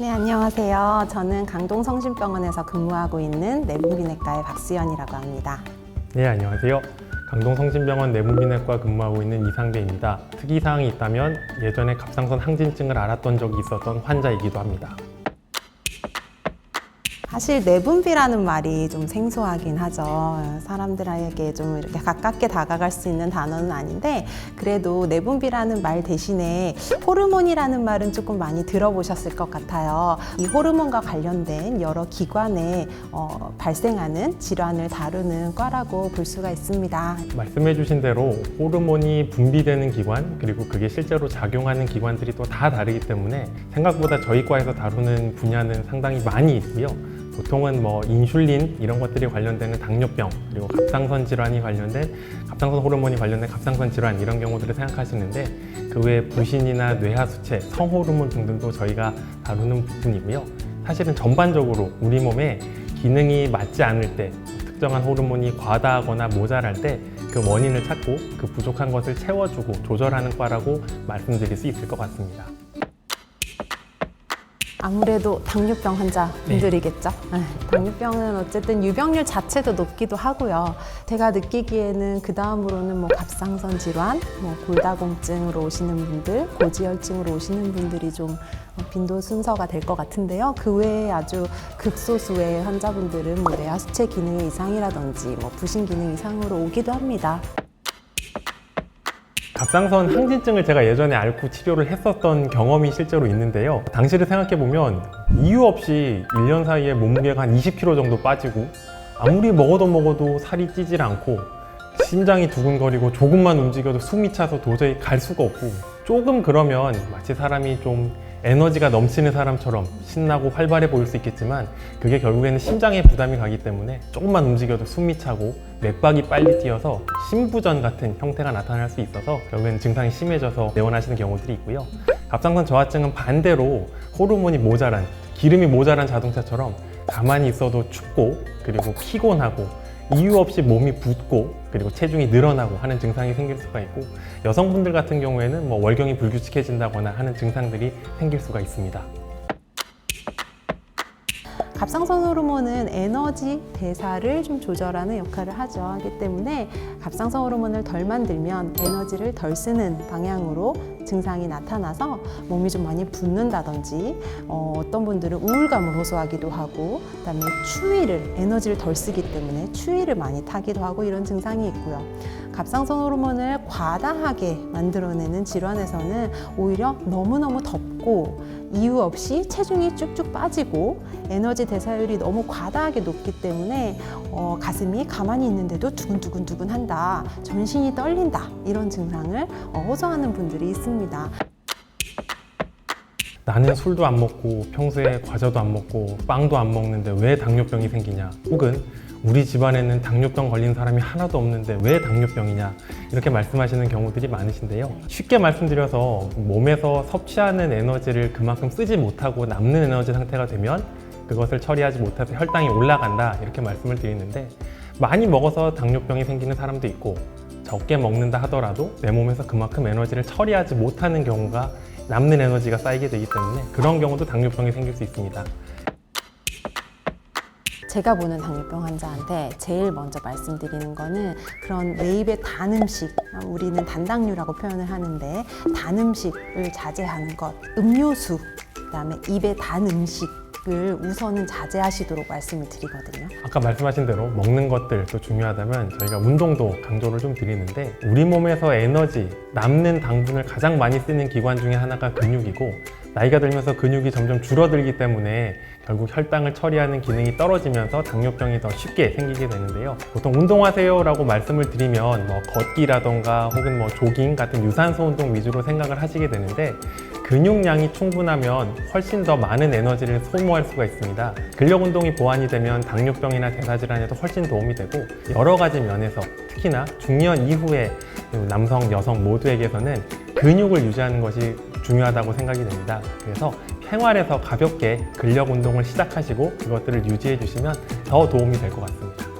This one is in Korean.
네, 안녕하세요. 저는 강동성심병원에서 근무하고 있는 내분비내과의 박수연이라고 합니다. 네, 안녕하세요. 강동성심병원 내분비내과 근무하고 있는 이상배입니다. 특이사항이 있다면 예전에 갑상선 항진증을 앓았던 적이 있었던 환자이기도 합니다. 사실 내분비라는 말이 좀 생소하긴 하죠. 사람들에게 좀 이렇게 가깝게 다가갈 수 있는 단어는 아닌데, 그래도 내분비라는 말 대신에 호르몬이라는 말은 조금 많이 들어보셨을 것 같아요. 이 호르몬과 관련된 여러 기관에 발생하는 질환을 다루는 과라고 볼 수가 있습니다. 말씀해주신 대로 호르몬이 분비되는 기관, 그리고 그게 실제로 작용하는 기관들이 또 다 다르기 때문에 생각보다 저희 과에서 다루는 분야는 상당히 많이 있고요. 보통은 인슐린 이런 것들이 관련되는 당뇨병, 그리고 갑상선 질환이 관련된 갑상선 호르몬이 관련된 갑상선 질환 이런 경우들을 생각하시는데, 그 외에 부신이나 뇌하수체, 성호르몬 등등도 저희가 다루는 부분이고요. 사실은 전반적으로 우리 몸에 기능이 맞지 않을 때, 특정한 호르몬이 과다하거나 모자랄 때 그 원인을 찾고 그 부족한 것을 채워주고 조절하는 과라고 말씀드릴 수 있을 것 같습니다. 아무래도 당뇨병 환자분들이겠죠. 당뇨병은 어쨌든 유병률 자체도 높기도 하고요. 제가 느끼기에는 그 다음으로는 갑상선 질환, 골다공증으로 오시는 분들, 고지혈증으로 오시는 분들이 좀 빈도 순서가 될 것 같은데요. 그 외에 아주 극소수의 환자분들은 뇌하수체 기능의 이상이라든지 부신 기능 이상으로 오기도 합니다. 갑상선 항진증을 제가 예전에 앓고 치료를 했었던 경험이 실제로 있는데요. 당시를 생각해보면 이유 없이 1년 사이에 몸무게가 한 20kg 정도 빠지고, 아무리 먹어도 살이 찌질 않고, 심장이 두근거리고 조금만 움직여도 숨이 차서 도저히 갈 수가 없고, 조금 그러면 마치 사람이 좀 에너지가 넘치는 사람처럼 신나고 활발해 보일 수 있겠지만, 그게 결국에는 심장에 부담이 가기 때문에 조금만 움직여도 숨이 차고 맥박이 빨리 뛰어서 심부전 같은 형태가 나타날 수 있어서 결국에는 증상이 심해져서 내원하시는 경우들이 있고요. 갑상선 저하증은 반대로 호르몬이 모자란, 기름이 모자란 자동차처럼 가만히 있어도 춥고, 그리고 피곤하고, 이유 없이 몸이 붓고, 그리고 체중이 늘어나고 하는 증상이 생길 수가 있고, 여성분들 같은 경우에는 월경이 불규칙해진다거나 하는 증상들이 생길 수가 있습니다. 갑상선 호르몬은 에너지 대사를 좀 조절하는 역할을 하죠. 하기 때문에 갑상선 호르몬을 덜 만들면 에너지를 덜 쓰는 방향으로 증상이 나타나서 몸이 좀 많이 붓는다든지, 어떤 분들은 우울감을 호소하기도 하고, 그다음에 추위를, 에너지를 덜 쓰기 때문에 추위를 많이 타기도 하고, 이런 증상이 있고요. 갑상선 호르몬을 과다하게 만들어내는 질환에서는 오히려 너무너무 덥고 이유 없이 체중이 쭉쭉 빠지고 에너지 대사율이 너무 과다하게 높기 때문에 가슴이 가만히 있는데도 두근두근 한다, 전신이 떨린다, 이런 증상을 호소하는 분들이 있습니다. 나는 술도 안 먹고 평소에 과자도 안 먹고 빵도 안 먹는데 왜 당뇨병이 생기냐, 혹은 우리 집안에는 당뇨병 걸린 사람이 하나도 없는데 왜 당뇨병이냐, 이렇게 말씀하시는 경우들이 많으신데요. 쉽게 말씀드려서 몸에서 섭취하는 에너지를 그만큼 쓰지 못하고 남는 에너지 상태가 되면 그것을 처리하지 못해서 혈당이 올라간다, 이렇게 말씀을 드리는데, 많이 먹어서 당뇨병이 생기는 사람도 있고, 적게 먹는다 하더라도 내 몸에서 그만큼 에너지를 처리하지 못하는 경우가, 남는 에너지가 쌓이게 되기 때문에 그런 경우도 당뇨병이 생길 수 있습니다. 제가 보는 당뇨병 환자한테 제일 먼저 말씀드리는 거는 그런 내 입에 단 음식, 우리는 단당류라고 표현을 하는데 단 음식을 자제하는 것, 음료수, 그다음에 입에 단 음식을 우선은 자제하시도록 말씀을 드리거든요. 아까 말씀하신 대로 먹는 것들도 중요하다면 저희가 운동도 강조를 좀 드리는데, 우리 몸에서 에너지, 남는 당분을 가장 많이 쓰는 기관 중에 하나가 근육이고, 나이가 들면서 근육이 점점 줄어들기 때문에 결국 혈당을 처리하는 기능이 떨어지면서 당뇨병이 더 쉽게 생기게 되는데요. 보통 운동하세요 라고 말씀을 드리면 걷기라던가 혹은 조깅 같은 유산소 운동 위주로 생각을 하시게 되는데, 근육량이 충분하면 훨씬 더 많은 에너지를 소모할 수가 있습니다. 근력 운동이 보완이 되면 당뇨병이나 대사질환에도 훨씬 도움이 되고, 여러 가지 면에서 특히나 중년 이후에 남성, 여성 모두에게서는 근육을 유지하는 것이 중요하다고 생각이 됩니다. 그래서 생활에서 가볍게 근력 운동을 시작하시고 그것들을 유지해 주시면 더 도움이 될 것 같습니다.